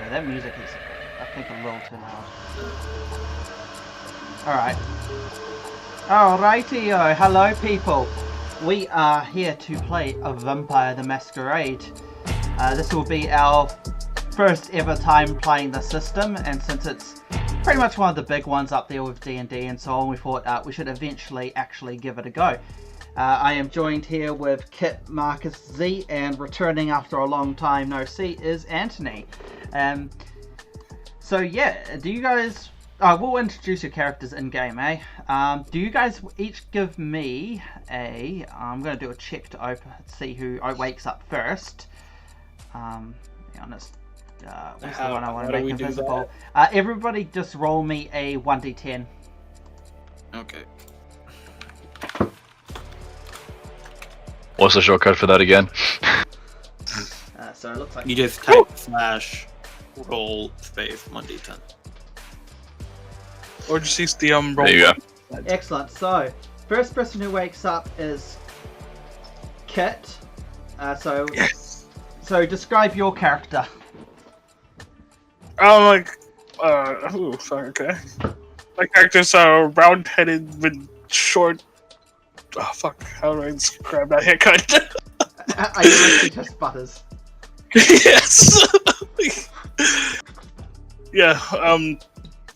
that music is, I think, a little too loud. Alright. Alrighty-o, hello people. We are here to play a Vampire the Masqurade. This will be our first ever time playing the system, and since it's pretty much one of the big ones up there with D&D and so on, we thought we should eventually actually give it a go. I am joined here with Kit, Marcus, Z, and returning after a long time no see is Anthony. So yeah, do you guys... we'll introduce your characters in game, eh? Do you guys each give me a... I'm going to do a check to see who wakes up first. Be honest. What's the one I want to make invisible? Everybody just roll me a 1d10. Okay. What's the shortcut for that again? So it looks like... You just type / roll space 1d10. Or just use the roll. There you go. Excellent. So, first person who wakes up is Kit. Yes. So describe your character. Oh, okay. My character's round-headed with short... Oh, fuck. How do I describe that haircut? Are you actually just butters? Yes! Yeah,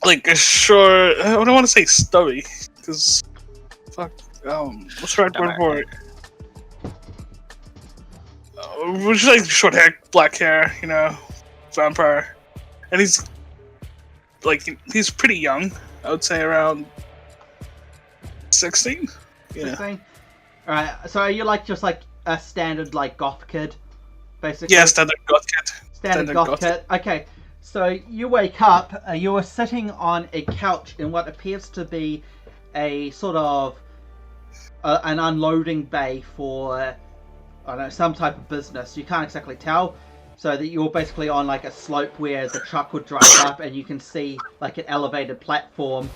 like a short... I don't want to say stubby, because... Fuck, what's the right word for it? Just like short hair, black hair, you know, vampire. And he's pretty young. I would say around 16. Yeah. 16? Alright, so are you just like a standard goth kid, basically? Yeah, standard goth kid. Standard goth kid. Okay, so you wake up, you are sitting on a couch in what appears to be a sort of an unloading bay for, I don't know, some type of business. You can't exactly tell. So that you're basically on a slope where the truck would drive up, and you can see an elevated platform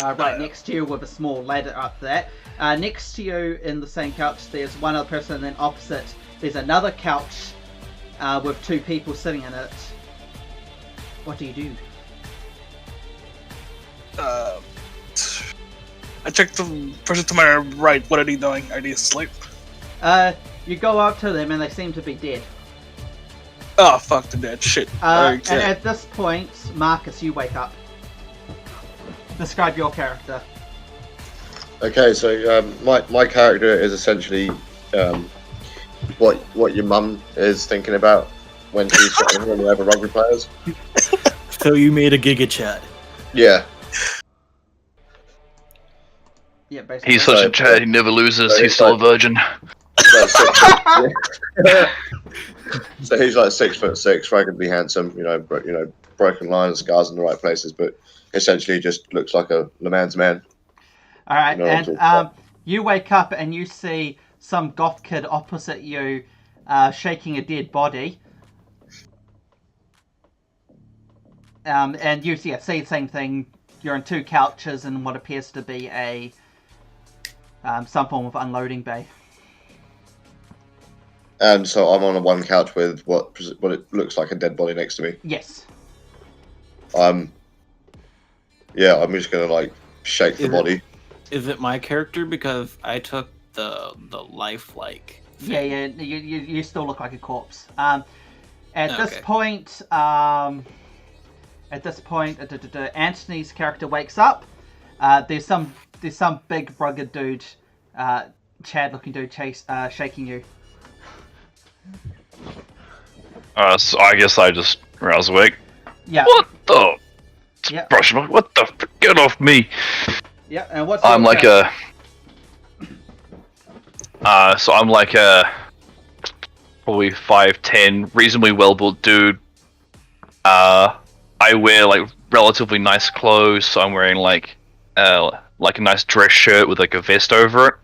right next to you with a small ladder up that. Next to you in the same couch there's one other person, and then opposite there's another couch with two people sitting in it. What do you do? I checked the person to my right. What are they doing? Are they asleep? You go up to them and they seem to be dead. Oh, fuck the dead shit. And at this point, Marcus, you wake up. Describe your character. Okay, so my character is essentially what your mum is thinking about when she's when you have rugby players. So you made a Giga Chat. Yeah. Yeah, basically. He's such a Chad, he never loses, he's still a virgin. So he's 6'6", ruggedly handsome, broken lines, scars in the right places, but essentially just looks like a Le Mans man. Alright, and you wake up and you see some goth kid opposite you shaking a dead body. And you see the same thing. You're in two couches in what appears to be a some form of unloading bay. And so I'm on a one couch with what it looks like a dead body next to me. Yes. Yeah, I'm just gonna shake the body. Is it my character because I took the lifelike? Yeah, you still look like a corpse. At this point, Anthony's character wakes up. There's some big rugged dude, Chad-looking dude, shaking you. So I guess I just rouse awake. Yeah. What the? Yeah. Brush my... What the? Get off me! Yeah, and what's I'm like a... so I'm like a... Probably 5'10", reasonably well-built dude. I wear relatively nice clothes, so I'm wearing a nice dress shirt with a vest over it.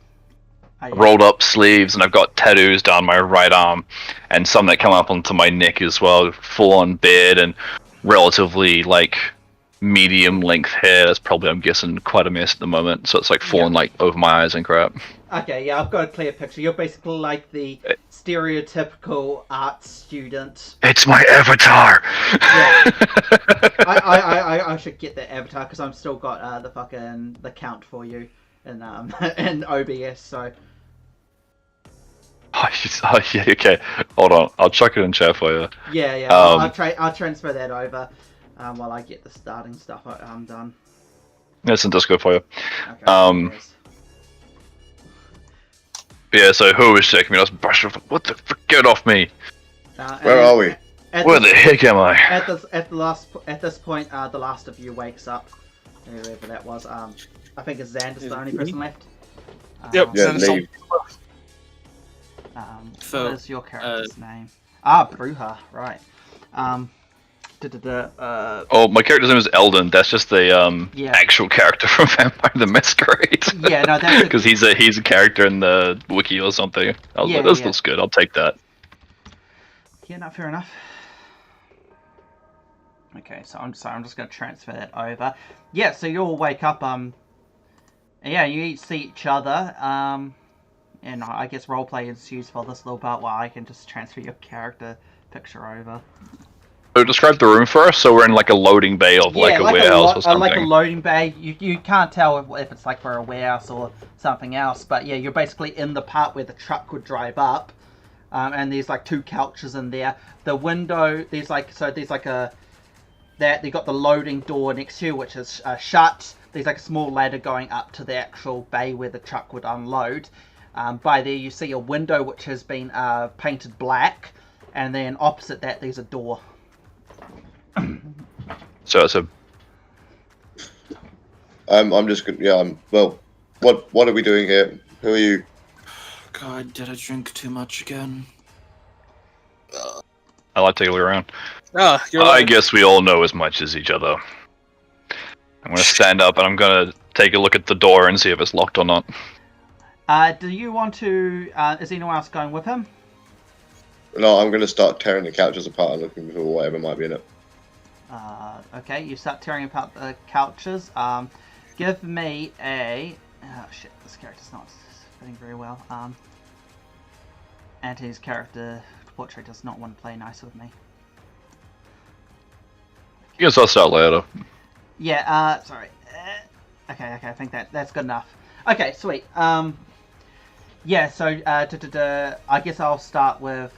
Rolled up sleeves, and I've got tattoos down my right arm, and some that come up onto my neck as well. Full on beard and relatively medium length hair. That's probably, I'm guessing, quite a mess at the moment. So it's like falling like over my eyes and crap. Okay, yeah, I've got a clear picture. You're basically like the stereotypical art student. It's my avatar. Yeah. I should get that avatar because I've still got the count for you in in OBS. So. Oh, yeah, okay. Hold on, I'll chuck it in chat for you. Yeah. I'll transfer that over while I get the starting stuff done. It's in Discord for you. Okay. Yeah, so who was checking me? I was brushing off. What the frick? Get off me! Where are we? Where the heck am I? At this point, the last of you wakes up. Whoever that was. I think it's Xander's the only person left. Yep. Yeah, leave. What is your character's name? Bruja, right. Oh, my character's name is Eldon. That's just the actual character from Vampire the Masquerade. Yeah, no, that's because he's a character in the wiki or something. I was like, this looks good. I'll take that. Yeah, no, fair enough. Okay, so I'm just gonna transfer that over. Yeah, so you all wake up. Yeah, you each see each other. And I guess roleplay ensues for this little part while I can just transfer your character picture over. So describe the room for us. So we're in like a loading bay of like a warehouse or something. Like a loading bay. You can't tell if it's like for a warehouse or something else. But yeah, you're basically in the part where the truck would drive up. And there's like 2 couches in there. The window, they got the loading door next to you, which is shut. There's like a small ladder going up to the actual bay where the truck would unload. By there you see a window which has been painted black, and then opposite that there's a door. So it's a. I'm just good. Yeah. Well, what are we doing here? Who are you? God, did I drink too much again? I like to take a look around. You're I right. guess we all know as much as each other. I'm gonna stand up and I'm gonna take a look at the door and see if it's locked or not. Do you want to? Is anyone else going with him? No, I'm gonna start tearing the couches apart and looking for whatever might be in it. Okay, you start tearing apart the couches. Give me a. Oh shit! This character's not fitting very well. Anthony's character portrait does not want to play nice with me. I guess I'll start later. Yeah. Sorry. Okay. I think that's good enough. Okay. Sweet. Yeah. So I guess I'll start with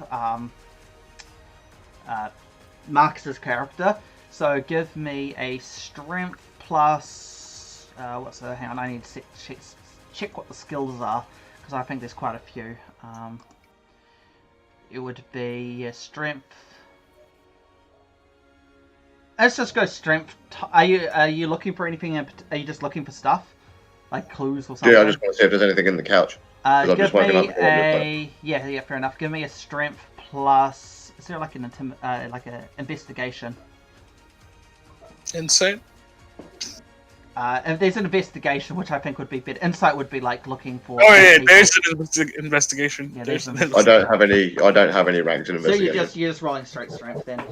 Marcus's character. So give me a strength plus. Hang on. I need to check what the skills are because I think there's quite a few. It would be strength. Let's just go strength. Are you looking for anything? Are you just looking for stuff, like clues or something? Yeah, I just want to see if there's anything in the couch. Give me a yeah, fair enough. Give me a strength plus. Is there like an investigation? Insight. If there's an investigation, which I think would be better. Insight would be like looking for. Oh yeah, there's an investigation. Yeah, there's an I don't have any ranks in So investigation. you're just rolling straight strength then.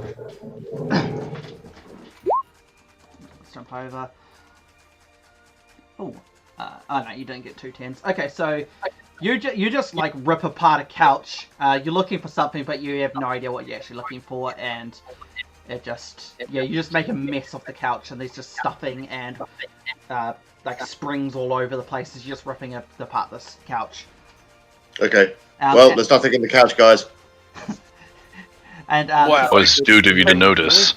Let's jump over. Oh no, you don't get 2 10s. Okay, so you just like rip apart a couch. You're looking for something, but you have no idea what you're actually looking for, and it just you just make a mess of the couch, and there's just stuffing and like springs all over the place as you're just ripping apart this couch. Okay. Well, there's nothing in the couch, guys. And What was stupid of you to notice?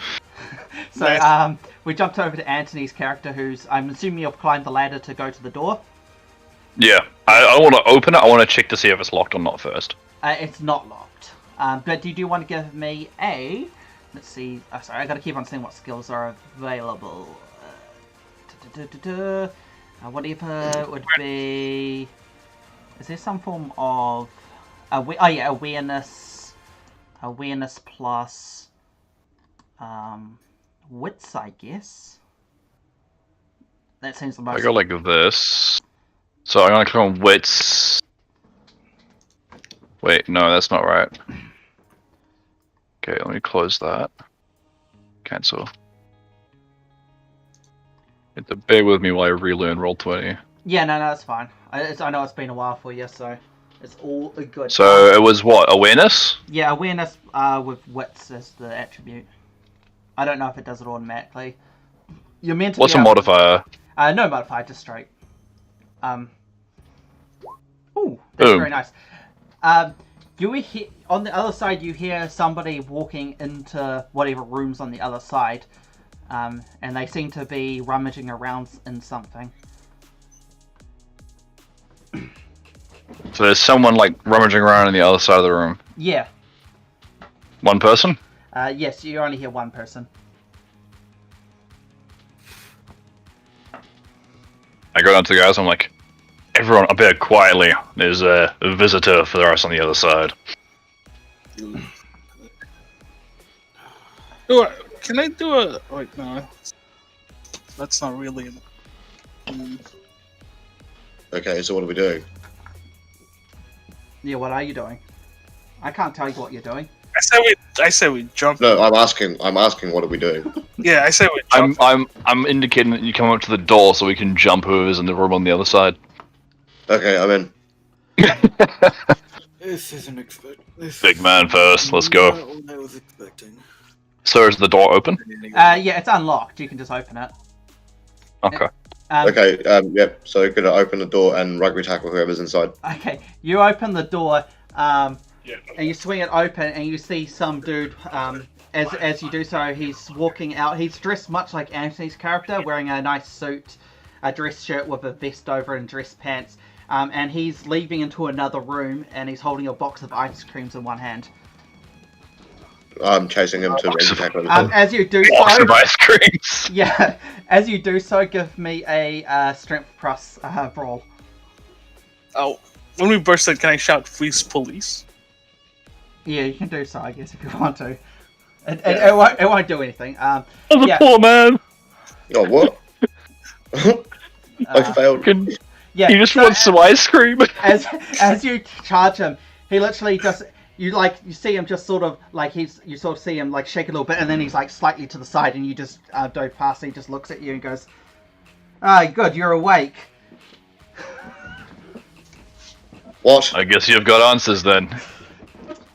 So we jumped over to Anthony's character, who's I'm assuming you've climbed the ladder to go to the door. Yeah, I want to open it. I want to check to see if it's locked or not first. It's not locked. But do you want to give me a? Let's see. Sorry, I got to keep on seeing what skills are available. Whatever would be. Is there some form of? Awareness. Awareness plus. Wits, I guess. That seems the most. I go like this. So I'm gonna click on wits. Wait, no, that's not right. Okay, let me close that. Cancel. It's a bear with me while I relearn Roll20. Yeah, no, that's fine. I know it's been a while for you, so it's all good. So it was what, awareness? Yeah, awareness with wits as the attribute. I don't know if it does it automatically. You're meant to. What's a modifier? No modifier, just straight. Ooh, that's very nice. You hear on the other side. You hear somebody walking into whatever room's on the other side, and they seem to be rummaging around in something. So there's someone like rummaging around on the other side of the room. Yeah. One person? Yes, you only hear one person. I go down to the guys, I'm like, everyone up here quietly. There's a visitor for us on the other side. Can I do a... Wait, no. That's not really... Okay, so what are we doing? Yeah, what are you doing? I can't tell you what you're doing. I said we jump. No, I'm asking what are we doing? Yeah, I said we jump. I'm indicating that you come up to the door so we can jump whoever's in the room on the other side. Okay, I'm in. This isn't expected. Big man first, let's go. What I was expecting. So is the door open? Yeah, it's unlocked. You can just open it. Okay. Okay, yep, so gonna open the door and rugby tackle whoever's inside. Okay, you open the door, and you swing it open, and you see some dude. As you do so, he's walking out. He's dressed much like Anthony's character, wearing a nice suit, a dress shirt with a vest over, and dress pants. And he's leaving into another room, and he's holding a box of ice creams in one hand. I'm chasing him to rugby tackle. As you do Box so, of ice creams. yeah. As you do so, give me a strength plus brawl. Oh, when we burst in, can I shout "Freeze, police"? Yeah, you can do so, I guess, if you want to. It won't do anything. I'm a poor man. Oh, what? I failed. Yeah, He just wants some ice cream. As you charge him, he literally just you see him just sort of like you sort of see him like shake a little bit, and then he's like slightly to the side, and you just dove past, and he just looks at you and goes, "Ah, good, you're awake." What? I guess you've got answers then.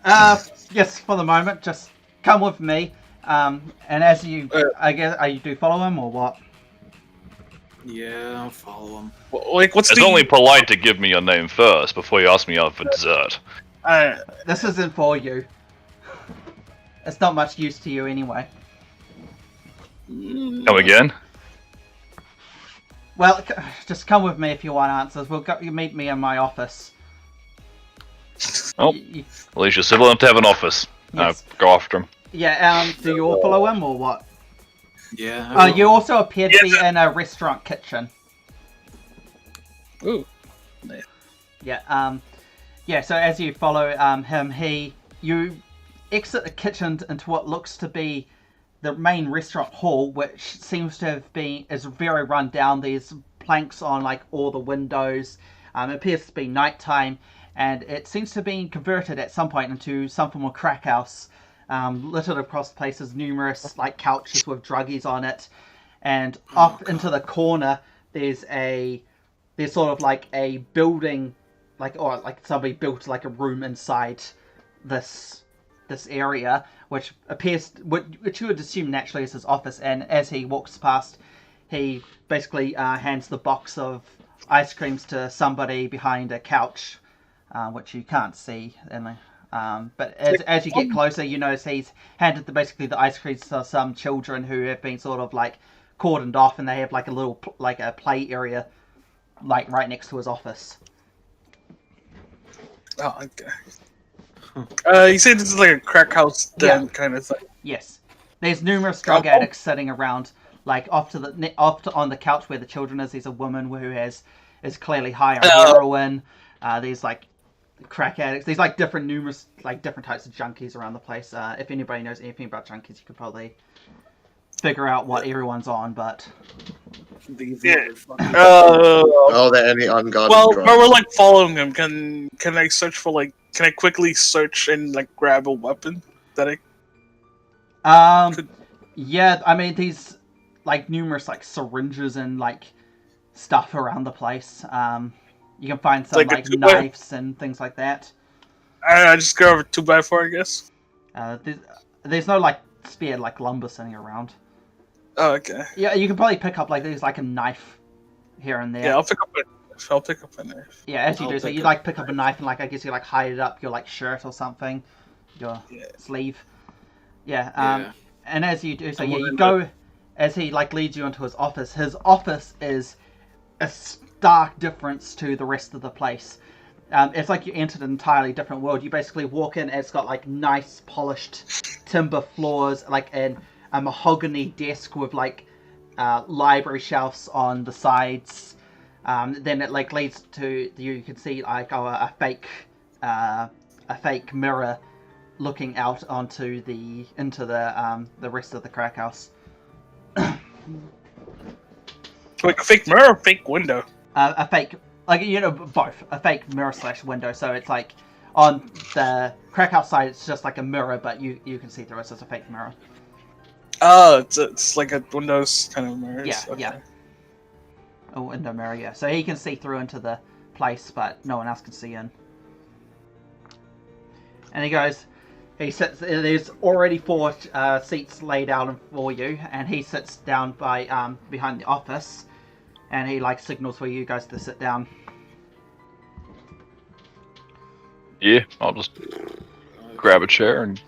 Yes, for the moment, just come with me. And as you, I guess, you do follow him or what? Yeah, I'll follow him. Like, what's It's the... only polite to give me your name first before you ask me out for dessert. This isn't for you. It's not much use to you anyway. Come again? Well, just come with me if you want answers. You meet me in my office. Oh, at least you're civil enough to have an office. Yes. Go after him. Yeah, do you all follow him or what? Yeah. You also appear to be in a restaurant kitchen. Ooh. Yeah, so as you follow him, you exit the kitchen into what looks to be the main restaurant hall, which seems to is very run down. There's planks on like all the windows. It appears to be nighttime, and it seems to have been converted at some point into some form of crack house. Littered across places, numerous like couches with druggies on it, and off into the corner there's sort of like a building, like somebody built like a room inside this area, which you would assume naturally is his office. And as he walks past, he basically hands the box of ice creams to somebody behind a couch, which you can't see. But as you get closer, you notice he's handed basically the ice creams to some children who have been sort of like cordoned off, and they have like a little a play area like right next to his office. Oh, okay. You said this is like a crack house den kind of thing. Yes, there's numerous drug addicts sitting around, like off on the couch where the children is. There's a woman who is clearly high on heroin. There's like crack addicts. There's like different types of junkies around the place. If anybody knows anything about junkies, you could probably figure out what everyone's on. But Yeah. Are there any unguarded Well, drugs? while we're like following him, can I search for like? Can I quickly search and like grab a weapon that I? yeah, I mean like numerous like syringes and like stuff around the place. You can find some Like a like two-by- knives and things like that. I just go over 2x4, I guess. There's no like spare like lumber sitting around. Oh, okay. Yeah, you can probably pick up like there's like a knife here and there. Yeah, I'll pick up a knife. Yeah, as you I'll do, so pick you up like a pick up a knife. knife and like I guess you like hide it up your like shirt or something, your Yeah. sleeve. Yeah. Yeah. And as you do, so I'm yeah, you wearing go as he like leads you into his office. His office is a stark difference to the rest of the place. It's like you entered an entirely different world. You basically walk in, and it's got like nice polished timber floors, like and a mahogany desk with like library shelves on the sides. Then it like leads to you can see like a fake mirror looking out onto into the rest of the crack house. Like a fake mirror or fake window? A fake, like both a fake mirror / window. So it's like on the crack house side, it's just like a mirror, but you can see through it. So it's a fake mirror. Oh, it's like a Windows kind of mirror. Yeah, yeah. A window mirror, yeah. So he can see through into the place, but no one else can see in. And he sits. There's already 4 seats laid out for you, and he sits down by behind the office, and he like signals for you guys to sit down. Yeah, I'll just grab a chair and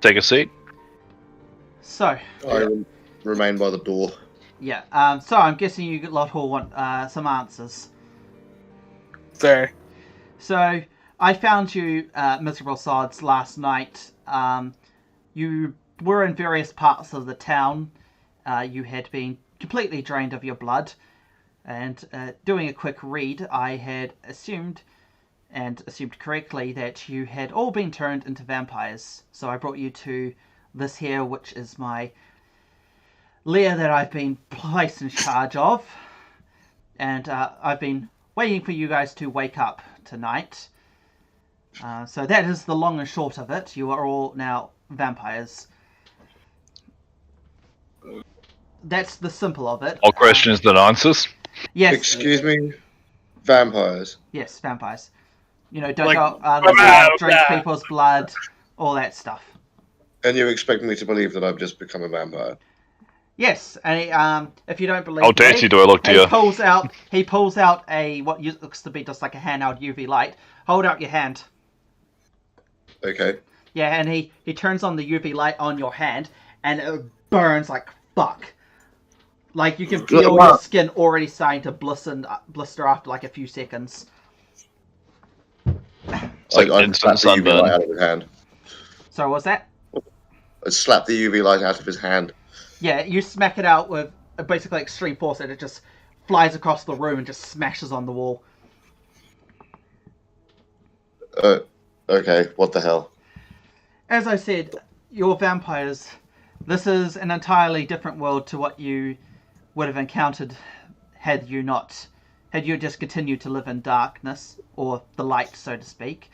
take a seat. So I remain by the door. yeah, so I'm guessing you lot all want some answers. There. So I found you miserable sods last night. You were in various parts of the town. You had been completely drained of your blood. And doing a quick read, I had assumed correctly, that you had all been turned into vampires. So I brought you to this here, which is my lair that I've been placed in charge of. And I've been waiting for you guys to wake up tonight. So that is the long and short of it. You are all now vampires. That's the simple of it. All questions then answers. Yes. Excuse me, vampires. Yes, vampires. Don't Like, go out and drink people's blood, all that stuff. And you expect me to believe that I've just become a vampire? Yes, and if you don't believe How dirty do I look to he you? pulls out a what looks to be just like a handheld UV light. Hold out your hand. Okay. Yeah, and he turns on the UV light on your hand, and it burns like fuck. Like you can feel your skin already starting to blister after like a few seconds. It's like I instant slapped the UV light sunburn. out of his hand. So what's that? I slapped the UV light out of his hand. Yeah, you smack it out with basically extreme force, and it just flies across the room and just smashes on the wall. Okay, what the hell? As I said, you're vampires. This is an entirely different world to what you would have encountered had you just continued to live in darkness, or the light, so to speak.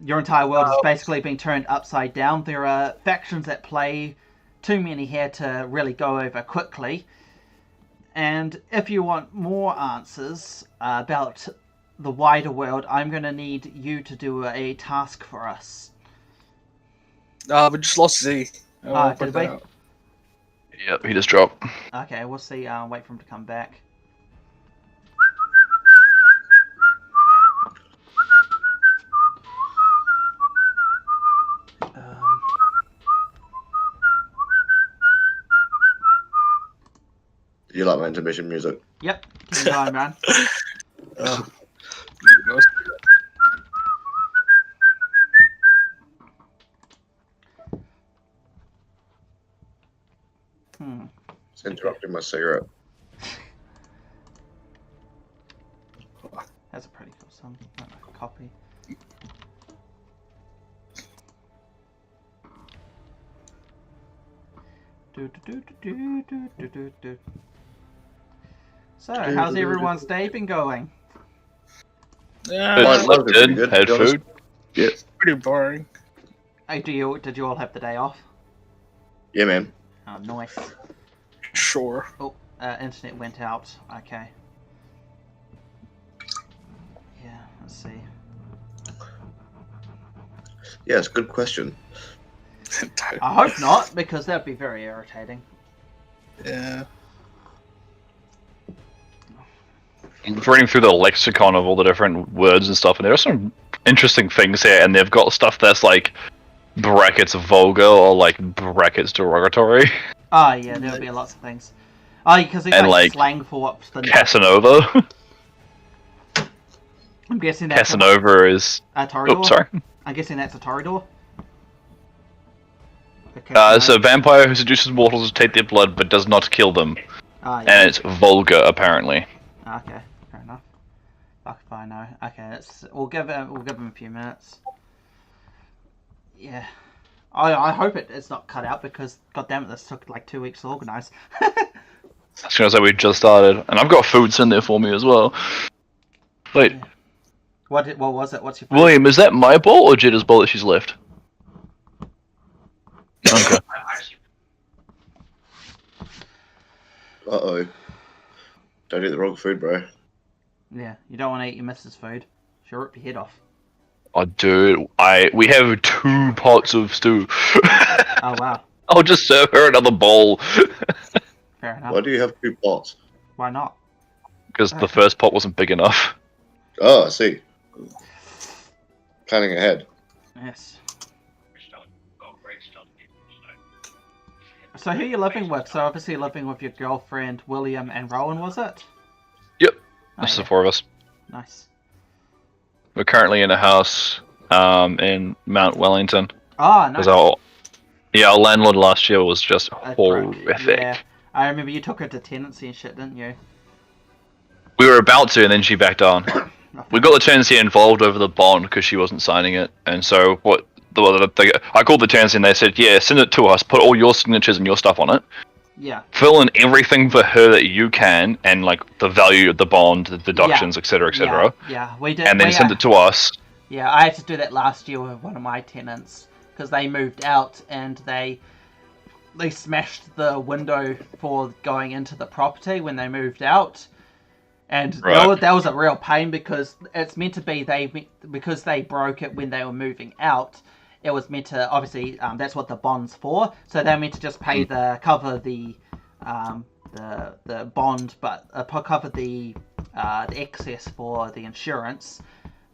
Your entire world is basically being turned upside down. There are factions at play, too many here to really go over quickly. And if you want more answers about the wider world, I'm going to need you to do a task for us. We just lost Z. Did we? Yep, he just dropped. Okay, we'll see. Wait for him to come back. You like my intermission music? Yep, keep going, man. It's interrupting my cigarette. That's a pretty cool song. Copy. So, how's everyone's day been going? Yeah, Mine was Good. good, Had to be honest. food. pretty boring. Hey, did you all have the day off? Yeah, man. Oh, nice. Sure. Oh, internet went out. Okay. Yeah, let's see. Yeah, it's a good question. I hope not, because that'd be very irritating. Yeah. I'm reading through the lexicon of all the different words and stuff, and there are some interesting things here, and they've got stuff that's like brackets vulgar or like brackets derogatory. Oh, yeah, there'll be lots of things. Oh, because it's And, like like, slang for what's the... Casanova. I'm guessing that's Casanova is... a Toreador? Oh, sorry. I'm guessing that's a Toreador? It's a vampire who seduces mortals to take their blood but does not kill them. Ah, yeah. And it's vulgar, apparently. Okay, fair enough. Fuck if I know. Okay, we'll give him a few minutes. Yeah. I hope it's not cut out because, goddammit, this took like 2 weeks to organise. I was gonna say we just started, and I've got foods in there for me as well. Wait, Yeah. What was it? What's your food? William, is that my bowl or Jetta's bowl that she's left? Okay. Uh-oh. Don't eat the wrong food, bro. Yeah, you don't want to eat your missus' food. She'll rip your head off. Oh, dude, we have 2 pots of stew. Oh, wow. I'll just serve her another bowl. Fair enough. Why do you have 2 pots? Why not? Because the first pot wasn't big enough. Oh, I see. Planning ahead. Yes. So who are you living with? So obviously you're living with your girlfriend, William, and Rowan, was it? Yep, Oh, that's the yeah. 4 of us. Nice. We're currently in a house in Mount Wellington. Oh, nice. Because our landlord last year was just That broke. horrific. Yeah. I remember you took her to tenancy and shit, didn't you? We were about to, and then she backed on. We got the tenancy involved over the bond because she wasn't signing it, and so I called the tenancy and they said, yeah, send it to us, put all your signatures and your stuff on it, Yeah. fill in everything for her that you can, and like the value of the bond, the deductions, etc., etc., Yeah, we did. and then send it to us. Yeah, I had to do that last year with one of my tenants because they moved out and they smashed the window for going into the property when they moved out. And Right. that was a real pain because it's meant to be because they broke it when they were moving out. It was meant to obviously that's what the bond's for. So they're meant to just pay cover the bond, but cover the excess for the insurance.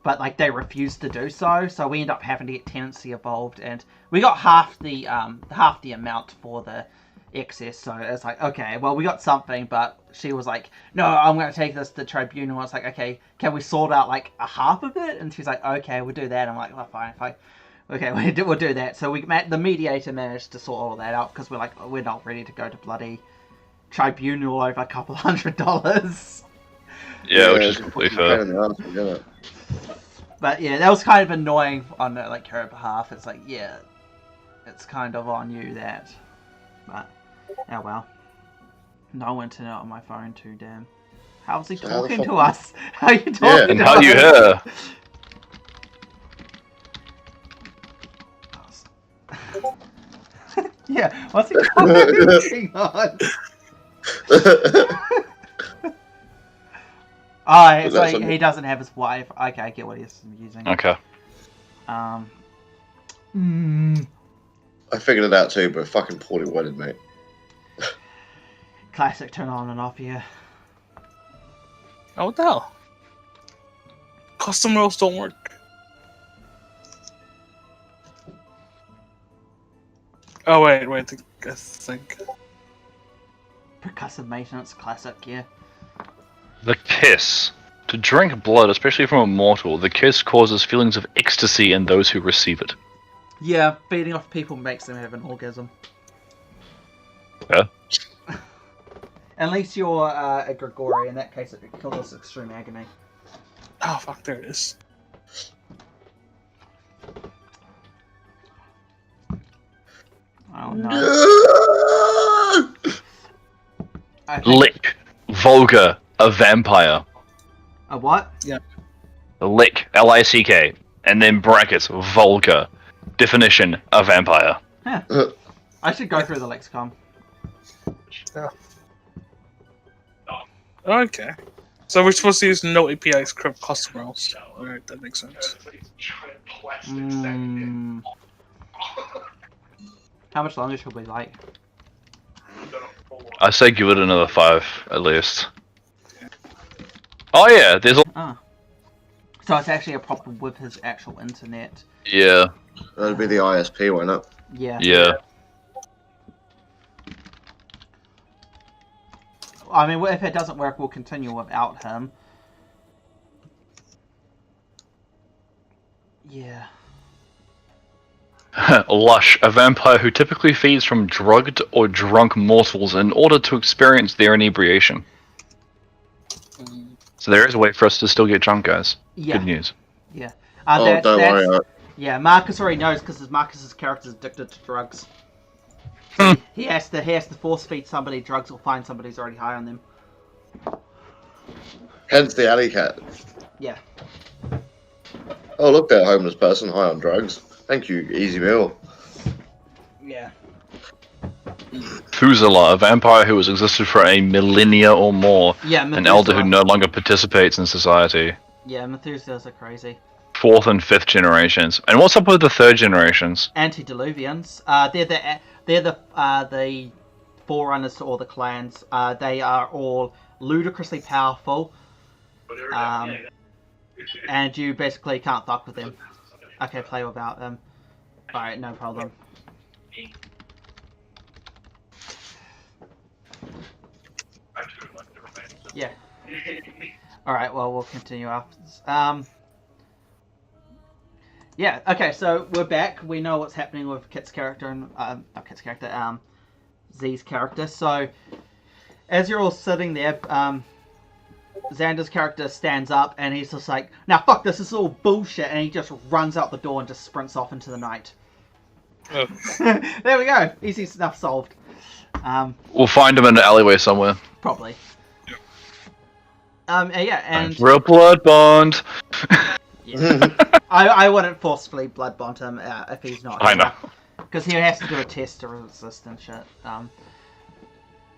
But like they refused to do so, so we end up having to get tenancy involved, and we got half the amount for the excess. So it's like, okay, well we got something, but she was like, no, I'm going to take this to tribunal. It's like, okay, can we sort out like a half of it? And she's like, okay, we'll do that. I'm like, oh, fine. Okay, we'll do that. So the mediator managed to sort all that out because we're not ready to go to bloody tribunal over a couple $100. Yeah, which is it's a completely pain fair. in the arse, isn't it? But yeah, that was kind of annoying on like her behalf. It's like, yeah, it's kind of on you that. But oh well. No internet on my phone too, damn. How's he So how the talking fuck- to us? How are you talking And to how us? you hear? Yeah, what's he commenting on? Oh, it's Was that like something- he doesn't have his wife. Okay, I get what he's using. Okay. I figured it out too, but fucking poorly worded, mate. Classic turn on and off, yeah. Oh, what the hell? Custom roles don't work. Oh, wait, I think. Percussive maintenance, classic, yeah. The kiss. To drink blood, especially from a mortal, the kiss causes feelings of ecstasy in those who receive it. Yeah, feeding off people makes them have an orgasm. Yeah. Unless you're a Grigori, in that case it causes extreme agony. Oh, fuck, there it is. Oh no. I think- Lick. Vulgar. A vampire. A what? Lick. L-I-C-K. And then brackets. Vulgar. Definition. A vampire. I should go through the lexicon. Yeah. Okay. So we're supposed to use no API script custom roles. Alright, that makes sense. How much longer should we like? I say give it another 5 at least. Oh yeah, there's a Ah. So it's actually a problem with his actual internet. yeah. That'd be the ISP, why not? Yeah. Yeah. I mean, if it doesn't work, we'll continue without him. Yeah. Lush, a vampire who typically feeds from drugged or drunk mortals in order to experience their inebriation. So there is a way for us to still get drunk, guys. Yeah. Good news. Yeah. Oh, don't worry. Yeah, Marcus already knows because Marcus's character's addicted to drugs. He has to force feed somebody drugs or find somebody who's already high on them. Hence the alley cat. Yeah. Oh, look there, homeless person high on drugs. Thank you, easy meal. Yeah. Fuzela, a vampire who has existed for a millennia or more. Yeah, An elder who no longer participates in society. Yeah, Methuselahs are crazy. 4th and 5th generations. And what's up with the 3rd generations? Antediluvians. They're the forerunners to all the clans. They are all ludicrously powerful. And you basically can't fuck with them. Okay, play without them. Alright, no problem. Yeah. Alright, well, we'll continue after this. Yeah, okay, so we're back. We know what's happening with Kit's character and, not Kit's character, Z's character. So, as you're all sitting there, Xander's character stands up and he's just like, now fuck this is all bullshit, and he just runs out the door and just sprints off into the night. Oh. There we go. Easy stuff solved. We'll find him in the alleyway somewhere. Probably. Yeah, and Real blood bond. yeah. I wouldn't forcefully blood bond him if he's not. I know. Because he has to do a test to resist and shit.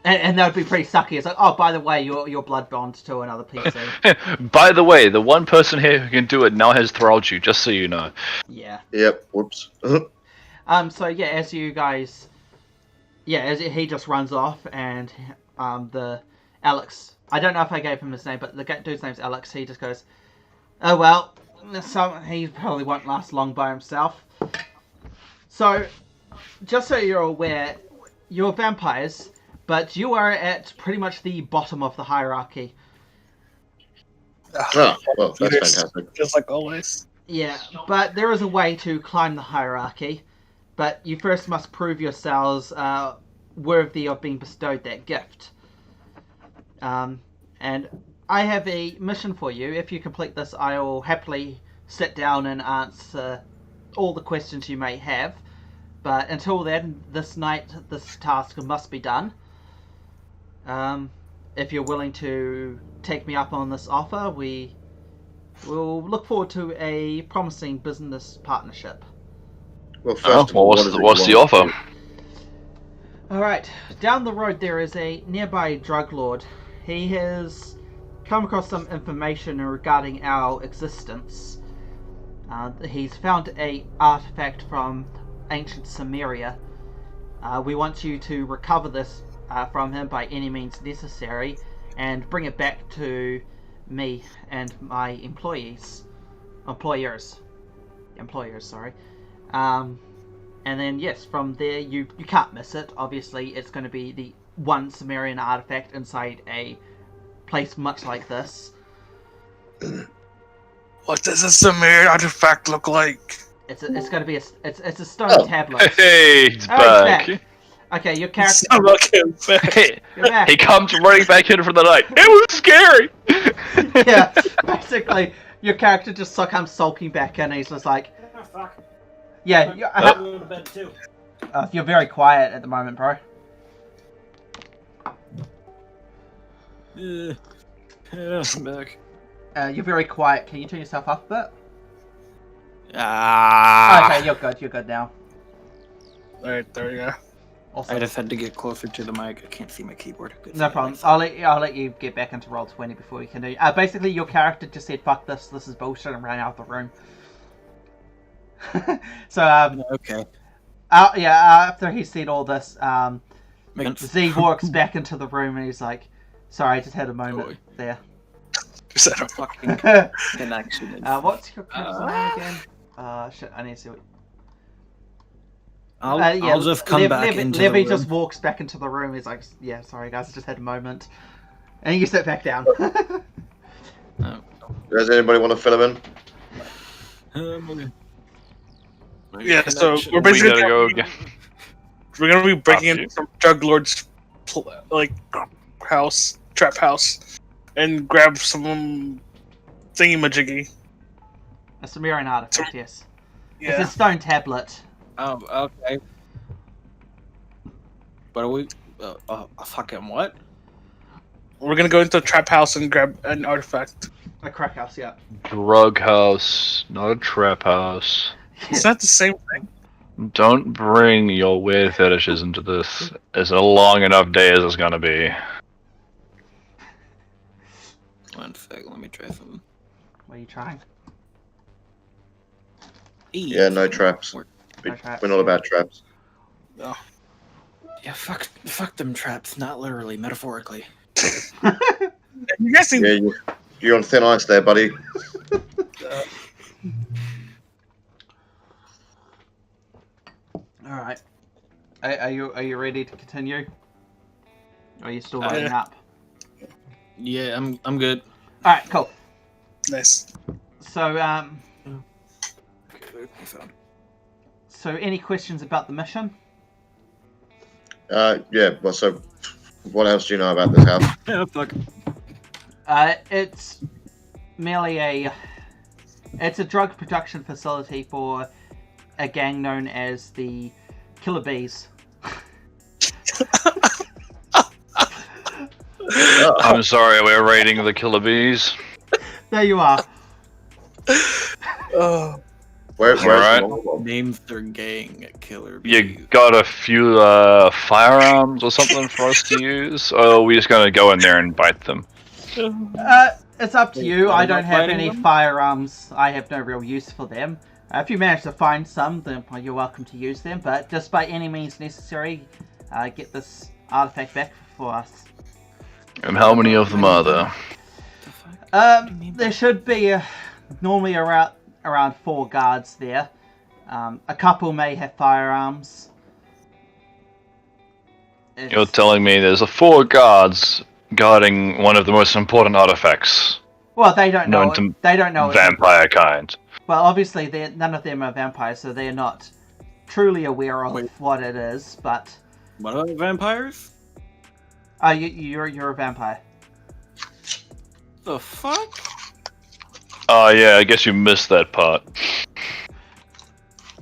And that would be pretty sucky. It's like, oh, by the way, you're blood bond to another PC. By the way, the one person here who can do it now has thralled you, just so you know. Yeah. Yep, whoops. So yeah, as you guys, as he just runs off, and the Alex, I don't know if I gave him his name, but the dude's name's Alex. He just goes, oh well, he probably won't last long by himself. So, just so you're aware, you're vampires, but you are at pretty much the bottom of the hierarchy. Oh, well, that's fantastic. Just like always. Yeah, but there is a way to climb the hierarchy, but you first must prove yourselves worthy of being bestowed that gift. And I have a mission for you. If you complete this, I will happily sit down and answer all the questions you may have. But until then, this night, this task must be done. If you're willing to take me up on this offer, we will look forward to a promising business partnership. Well, first of all, what's the offer? Alright, down the road there is a nearby drug lord. He has come across some information regarding our existence. He's found an artifact from ancient Samaria. We want you to recover this from him by any means necessary and bring it back to me and my employers, sorry. And then yes, from there you can't miss it. Obviously it's going to be the one Sumerian artifact inside a place much like this. What does a Sumerian artifact look like? It's going to be a stone tablet. Hey, he's back. Okay, your character. You're back. He comes running back in from the night. It was scary. Yeah, basically, your character just comes sulking back in. And he's just like, Oh, fuck. yeah, I'm going to bed too. you're very quiet at the moment, bro. Yeah, I'm back. You're very quiet. Can you turn yourself up a bit? Ah. Okay, you're good. You're good now. Alright, there we go. Awesome. I just had to get closer to the mic. I can't see my keyboard. No problem. I'll let you get back into Roll20 before we can do. Basically, your character just said, "Fuck this. This is bullshit," and ran out of the room. So Okay. after he said all this, Makes Z walks back into the room and he's like, "Sorry, I just had a moment there." Is that a fucking connection. What's your character's name again? Shit, I need to see what. I'll just come back into the Levy room. just walks back into the room. He's like, "Yeah, sorry guys, I just had a moment," and you sit back down. Does anybody want to fill him in? Yeah, so we're We basically gotta go again. we're gonna be breaking After. into some drug lord's trap house, and grab some thingy-majiggy. A Sumerian artifact, yes. Yeah. It's a stone tablet. Oh, okay. But are we? Fucking what? We're gonna go into a trap house and grab an artifact. A crack house, yeah. Drug house, not a trap house. It's not the same thing. Don't bring your weird fetishes into this. It's a long enough day as it's gonna be. 1 sec. Let me try something. What are you trying? Yeah, no traps. No traps. We're not about traps. Yeah, fuck them traps. Not literally, metaphorically. You guys seem Yeah, you're on thin ice there, buddy. All right. Are you ready to continue? Or are you still loading Yeah. up? Yeah, I'm good. All right, cool. nice. So so any questions about the mission? Yeah. Well, so what else do you know about this house? Yeah, fuck. It's merely it's a drug production facility for a gang known as the Killer Bees. I'm sorry, we're raiding the killer bees. There you are. Where's Alright. the long one? Names their gang Killer You Bees. got a few firearms or something for us to use? Or are we just gonna go in there and bite them? It's up to you. I don't have any firearms. I have no real use for them. If you manage to find some, then well, you're welcome to use them. But just by any means necessary, get this artifact back for us. And how many of them are there? There should be normally around 4 guards there. A couple may have firearms. You're telling me there's 4 guards guarding one of the most important artifacts. Well, they don't know. known to They don't know. Vampire kind. Well, obviously, none of them are vampires, so they're not truly aware of what it is. But What about vampires? you're a vampire. The fuck? Oh yeah, I guess you missed that part.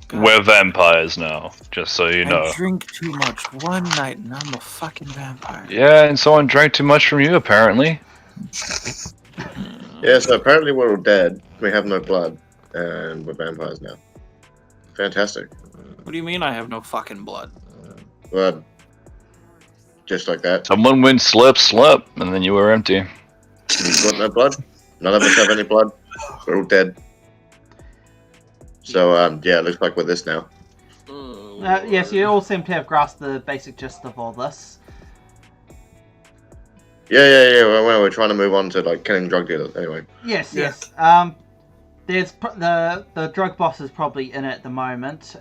God. We're vampires now, just so you know. I drink too much one night and I'm a fucking vampire. Yeah, and someone drank too much from you, apparently. Yeah, so apparently we're all dead. We have no blood, and we're vampires now. Fantastic. What do you mean I have no fucking blood? Well, just like that. Someone went slip, and then you were empty. You've got no blood. None of us have any blood. We're all dead. So yeah, it looks like we're this now. Yes, you all seem to have grasped the basic gist of all this. Yeah. Well, we're trying to move on to like killing drug dealers. Anyway. Yes. There's the drug boss is probably in it at the moment.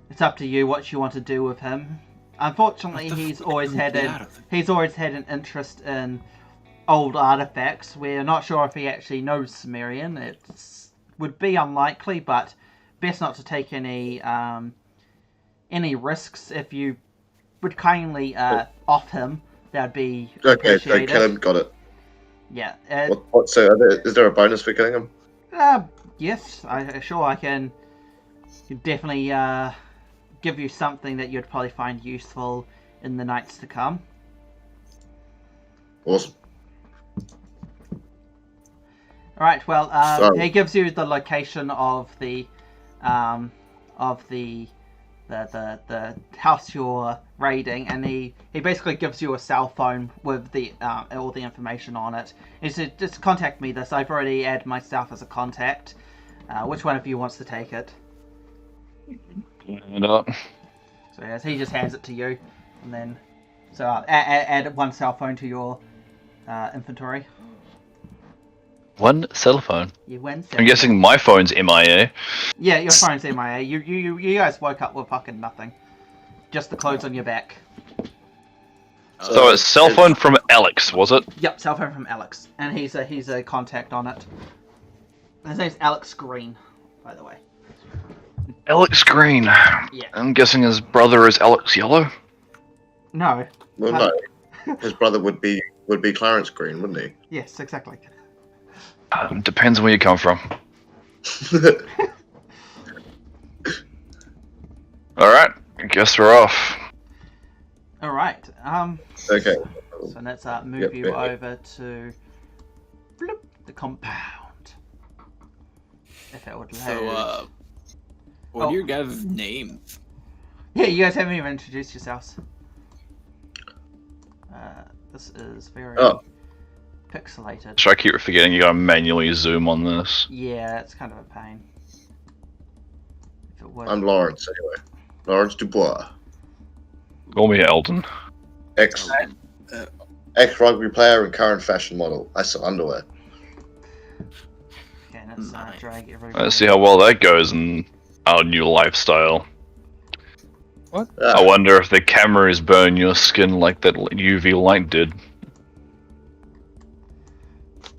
It's up to you what you want to do with him. Unfortunately, he's always had an interest in old artifacts. We're not sure if he actually knows Sumerian. It would be unlikely, but best not to take any risks. If you would kindly off him, that'd be Okay, so appreciated. kill him. Got it. Yeah. So is there a bonus for killing him? Yes, I can definitely give you something that you'd probably find useful in the nights to come. Awesome. Alright, well, So- he gives you the location of the the house you're raiding, and he basically gives you a cell phone with the all the information on it. He said, just contact me this. I've already added myself as a contact. Which one of you wants to take it? No. So yes, he just hands it to you, and then add one cell phone to your inventory. One cell phone. You win. I'm guessing my phone's MIA. Yeah, your phone's MIA. You guys woke up with fucking nothing. Just the clothes on your back. So it's cell phone from Alex, was it? Yep, cell phone from Alex, and he's a contact on it. His name's Alex Green, by the way. Alex Green. Yeah. I'm guessing his brother is Alex Yellow. No. Well, no. His brother would be Clarence Green, wouldn't he? Yes, exactly. Depends on where you come from. Alright, I guess we're off. Alright, Okay. so let's move you over to bloop, the compound. If it would load. So, what are your guys' names? Yeah, you guys haven't even introduced yourselves. This is very pixelated. Should I keep forgetting you gotta manually zoom on this? Yeah, it's kind of a pain. If it would. I'm Lawrence, anyway. Lawrence Dubois. Call me Eldon. Ex-rugby player and current fashion model. I sell underwear. Okay, let's Nice. drag everybody. Let's see how well that goes in our new lifestyle. What? I wonder if the cameras burn your skin like that UV light did.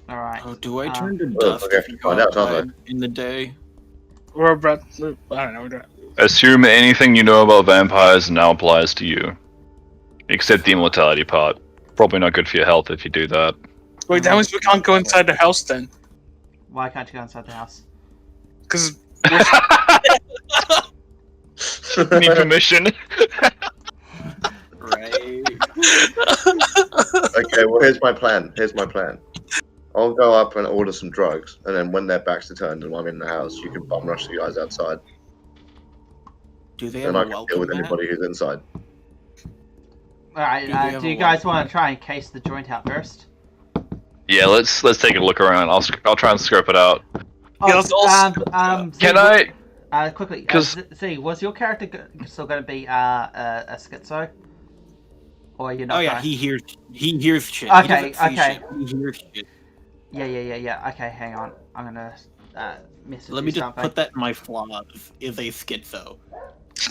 Alright. Oh, do I turn to well, dust okay, if you go find out, don't outside in the day? Or Brett. I don't know. We're doing. Assume anything you know about vampires now applies to you. Except the immortality part. Probably not good for your health if you do that. Wait, that means we can't go inside the house then. Why can't you go inside the house? Because Need permission. Right. Okay, well, here's my plan. I'll go up and order some drugs, and then when their backs are turned and I'm in the house, you can bum rush the guys outside, Do they have and I a can deal welcome with mat? anybody who's inside. Alright, Do they have do you a guys want to try and case the joint out first? Yeah, let's take a look around. I'll try and scope it out. Yeah, let's all- Can I? Quickly, 'Cause- Z, was your character still going to be a schizo? Or you're not? Oh yeah, gonna- he hears shit. Okay, He doesn't see okay. shit. He hears shit. Yeah. Okay, hang on. I'm gonna message Let you me just something. put that in my flaws. Is a schizo.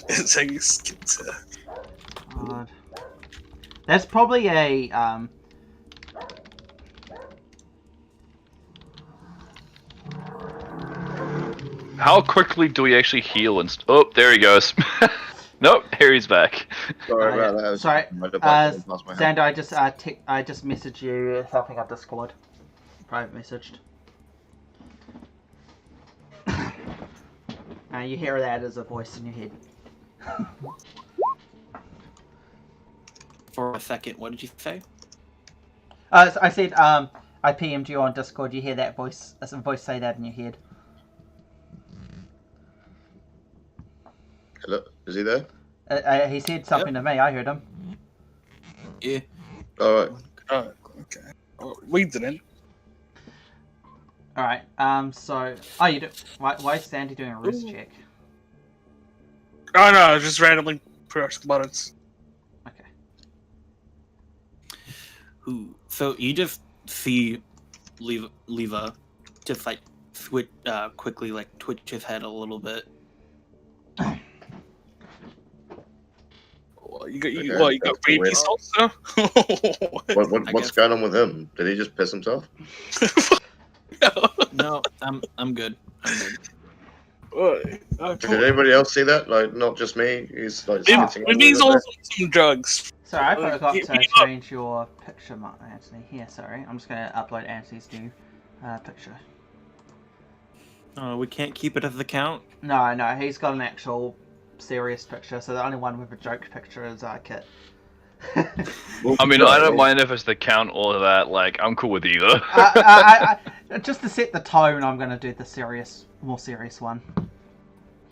it's like it's, God. That's probably a How quickly do we actually heal and? Oh, there he goes. Nope, here he's back. Sorry about that. I was- sorry, my device lost my hand. Xander, I just messaged you something on Discord. Private messaged. You hear that as a voice in your head. For a second, what did you say? So I said I PM'd you on Discord. You hear that voice? Some voice say that in your head. Hello, is he there? He said something to me. I heard him. Yeah. All right. oh, okay. Oh, we didn't. All right. So, you do. Why is Sandy doing a wrist check? Oh no, just randomly press buttons. Okay. Who? So you just see Leva just like switch quickly like twitch his head a little bit. Well, you got Okay, that's rabies weird. also. What's guess- going on with him? Did he just piss himself? No, I'm good. I'm good. Did anybody else see that? Like, not just me. He's like. spitting Rabies everywhere. also some drugs. Sorry, I Uh, forgot you- to you- change your picture, Anthony. Here, sorry. I'm just gonna upload Anthony's new picture. We can't keep it as the count. No, he's got an actual serious picture. So the only one with a joke picture is Kit. I mean, I don't mind if it's the count or that. Like, I'm cool with either. I, just to set the tone, I'm gonna do the more serious one.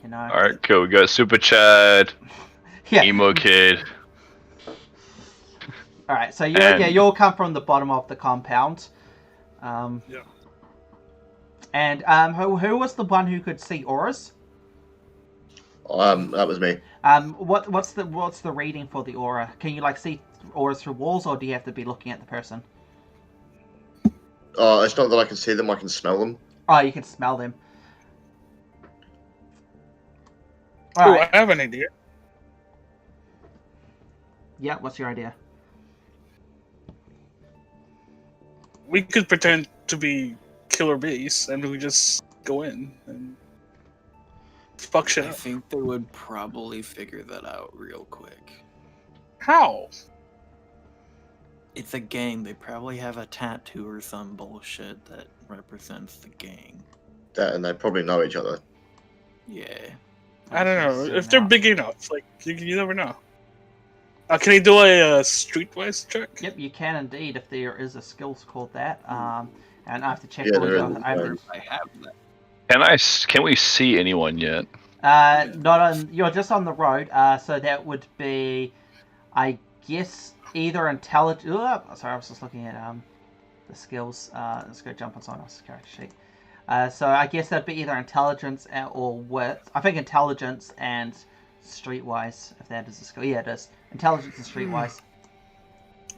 You know. All right, cool. We got Super Chad, Yeah. Emo Kid. All right. So And- you'll come from the bottom of the compound. Yeah. And who was the one who could see auras? That was me. What's the reading for the aura? Can you like see auras through walls, or do you have to be looking at the person? It's not that I can see them; I can smell them. Oh, you can smell them. Oh, Alright. I have an idea. Yeah, what's your idea? We could pretend to be killer bees, and we just go in and fuck shit I up. think they would probably figure that out real quick. How? It's a gang. They probably have a tattoo or some bullshit that represents the gang. That, and they probably know each other. Yeah. I don't know. Zoom If they're out. big enough, like you never know. Can you do a streetwise check? Yep, you can indeed if there is a skills called that. And I have to check Yeah, all there your. is. I have to, I have that. Can we see anyone yet? not on. You're just on the road. So that would be, I guess, either intelligence. Sorry, I was just looking at the skills. Let's go jump on someone else's character sheet. So I guess that'd be either intelligence or wit. I think intelligence and streetwise, if that is a skill. Yeah, it is. Intelligence and streetwise.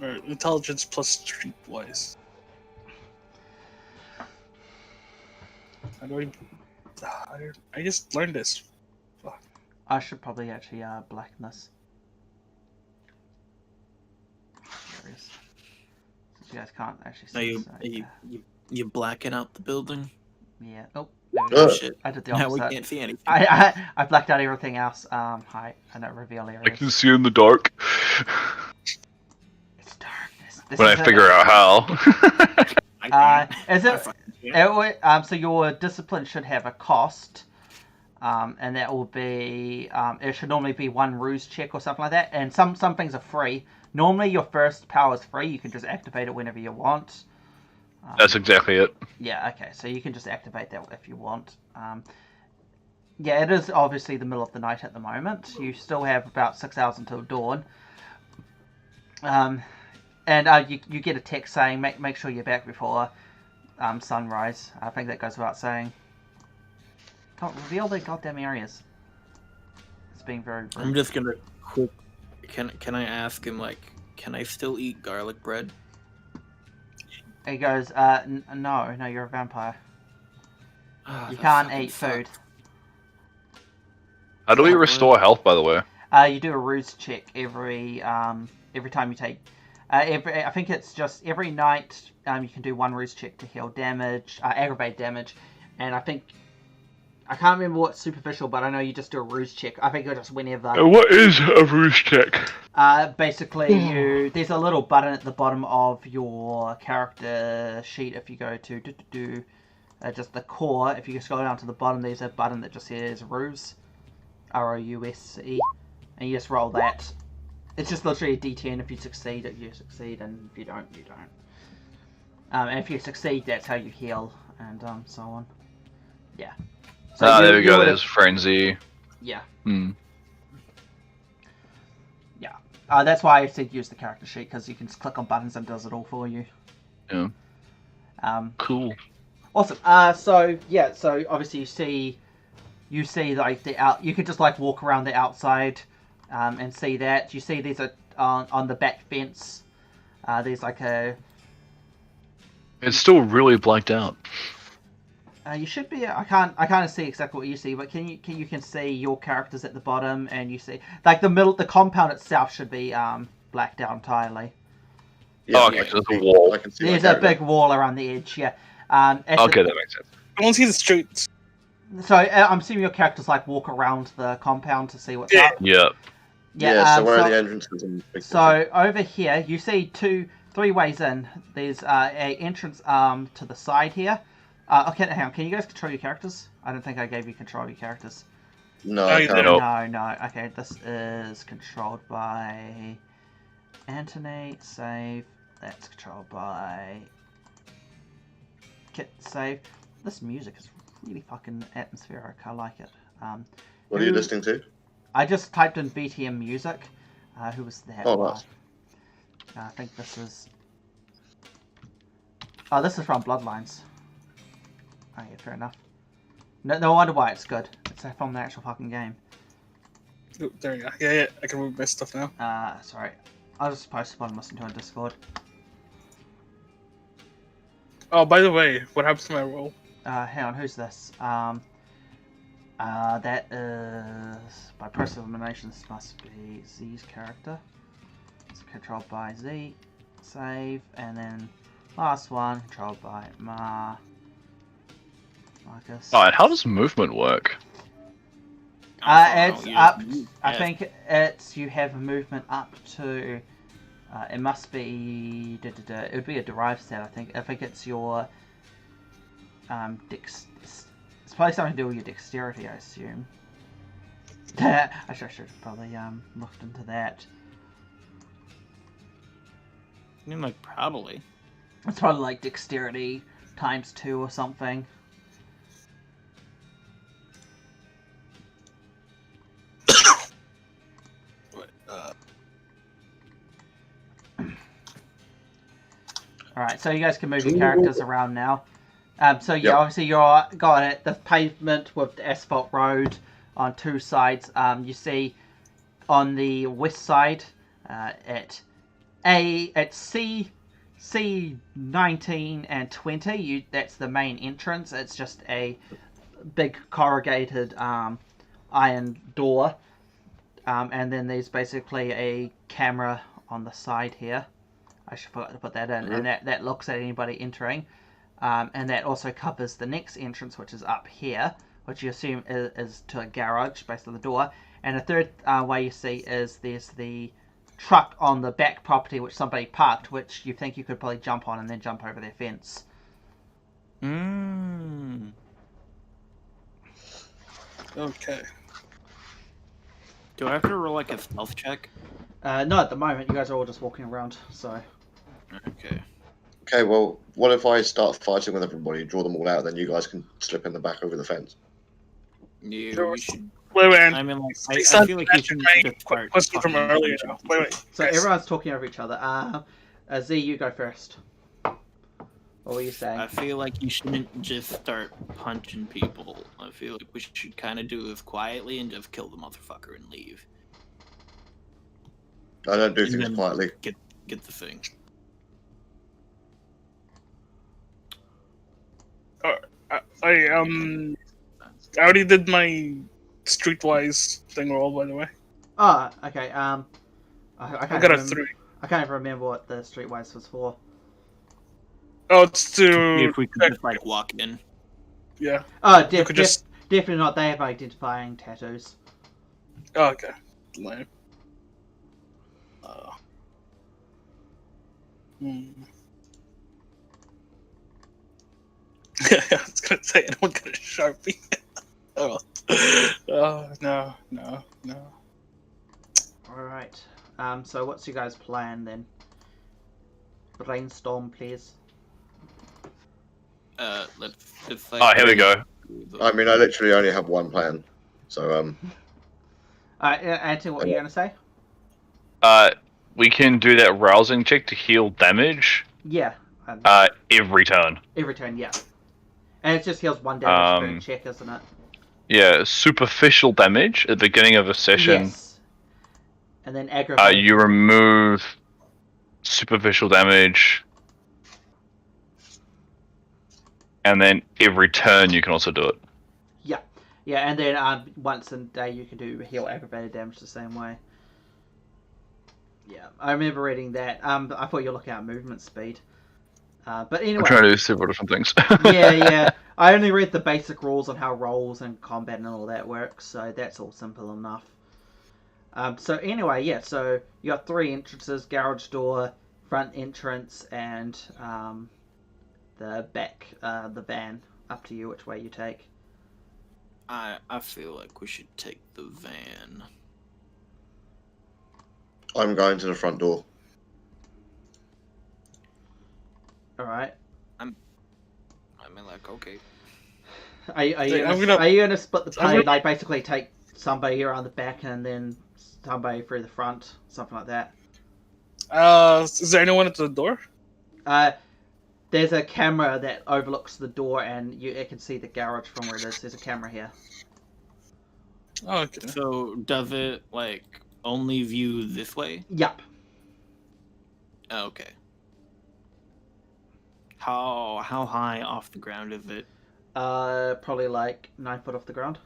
Or intelligence plus streetwise. I just learned this. I should probably actually blacken this. There it is. Since you guys can't actually Now see. you blacken out the building. Yeah. Oh, there we Oh go. shit! I did the Now we opposite. can't see anything. I blacked out everything else. Hi. I don't reveal I areas. can see in the dark It's darkness. This when I is figure out how. Is it? So your discipline should have a cost, and that will be. It should normally be one ruse check or something like that. And some things are free. Normally, your first power is free. You can just activate it whenever you want. That's exactly it. Yeah. Okay. So you can just activate that if you want. Yeah, it is obviously the middle of the night at the moment. You still have about 6 hours until dawn. And you get a text saying make sure you're back before sunrise. I think that goes without saying. Can't reveal the goddamn areas. It's being very rude. I'm just gonna quick. Can I ask him like, can I still eat garlic bread? He goes, no, you're a vampire. Ah, You that can't fucking eat food. sucks. How do we restore health, by the way? You do a ruse check every time you take. I think it's just every night. You can do one ruse check to heal damage, aggravate damage, and I think I can't remember what's superficial, but I know you just do a ruse check. I think it's just whenever. What is a ruse check? Basically, there's a little button at the bottom of your character sheet. If you go to just the core, if you just go down to the bottom, there's a button that just says ruse, ROUSE, and you just roll that. It's just literally a D10. If you succeed, you succeed, and if you don't, you don't. And if you succeed, that's how you heal, and so on. Yeah. So There we go. would've- There's Frenzy. Yeah. Hmm. Yeah. That's why I said use the character sheet, because you can just click on buttons and it does it all for you. Yeah. Cool. Awesome. So obviously you see like you could just like walk around the outside, and see that. You see there's on the back fence, there's like a. It's still really blanked out. You should be. I can't see exactly what you see, but you can see your characters at the bottom, and you see like the compound itself should be blacked out entirely. Oh, okay, so there's a wall. I can see my There's a character. big wall around the edge. Yeah. Okay, that makes sense. I won't see the streets. So I'm assuming your characters like walk around the compound to see what's Yeah. up. Yeah. Yeah, so where are the entrances? And So over here, you see three ways in. There's a entrance to the side here. Okay, hang on. Can you guys control your characters? I don't think I gave you control of your characters. No, No, I you can't. don't. No. Okay, this is controlled by Anthony. Save. That's controlled by Kit. Save. This music is really fucking atmospheric. I like it. What are you listening to? I just typed in VtM music. Who was that? Oh, nice. I think this is... Oh, this is from Bloodlines. Oh, yeah, fair enough. No wonder why it's good. It's from the actual fucking game. Oh, there you go. Yeah, I can move my stuff now. Sorry. I'll just post one and listen to it on Discord. Oh, by the way, what happens to my role? Hang on, who's this? That is... By process of elimination, this must be Z's character. It's controlled by Z. Save, and then last one, controlled by Marcus. Oh, and how does movement work? It's up. I think it's you have a movement up to. It must be. It would be a derived stat. I think it's your. It's probably something to do with your dexterity, I assume. I should have probably looked into that. I mean, like, probably. It's probably like dexterity times 2 or something. Alright, so you guys can move your characters around now. So yeah, Yep. obviously you're got it. The pavement with the asphalt road on 2 sides. You see on the west side at C19 and 20. That's the main entrance. It's just a big corrugated iron door, and then there's basically a camera on the side here. I should forget to put that in, and that looks at anybody entering. And that also covers the next entrance, which is up here, which you assume is to a garage based on the door. And the third way you see is there's the truck on the back property which somebody parked, which you think you could probably jump on and then jump over their fence. Okay. Do I have to roll like a stealth check? No, at the moment, you guys are all just walking around, so... Okay. Okay, well, what if I start fighting with everybody, draw them all out, then you guys can slip in the back over the fence? Yeah, Sure. we should. Wait, I mean, like, I feel like you should just start question from fucking earlier punching now. people. Wait. So guys. everyone's talking over each other. Z, you go first. What were you saying? I feel like you shouldn't just start punching people. I feel like we should kind of do it quietly and just kill the motherfucker and leave. I don't do And things then quietly. Get the thing. I already did my streetwise thing roll, by the way. Oh, okay. I I can't got a remember, 3. I can't even remember what the streetwise was for. Oh, it's to If we could just like walk in. yeah. Oh, You could just definitely not. They have identifying tattoos. oh, okay. Lame. I was gonna say anyone got a Sharpie. Oh no. Alright. So what's your guys' plan then? Brainstorm, please. Let's Oh, here we go. I mean, I literally only have one plan. So, Anthony, what were you going to say? We can do that rousing check to heal damage. Yeah. Every turn. Every turn, yeah. And it just heals 1 damage per check, isn't it? Yeah, superficial damage at the beginning of a session. Yes. And then aggravate. You remove superficial damage. And then every turn you can also do it. Yeah. Yeah, and then once a day you can do heal aggravated damage the same way. Yeah, I remember reading that. I thought you were looking at movement speed. But anyway. I'm trying to do several different things. yeah. I only read the basic rules on how rolls and combat and all that works, so that's all simple enough. So anyway, yeah, so you got 3 entrances: garage door, front entrance, and the back, the van. Up to you which way you take. I feel like we should take the van. I'm going to the front door. Alright. I mean, like, okay. Are you gonna split the party, like basically take somebody around the back and then somebody through the front, something like that. Is there anyone at the door? There's a camera that overlooks the door, and you can see the garage from where it is. There's a camera here. Oh, okay. So does it like only view this way? Yup. Oh, okay. How high off the ground is it? Probably like 9 foot off the ground.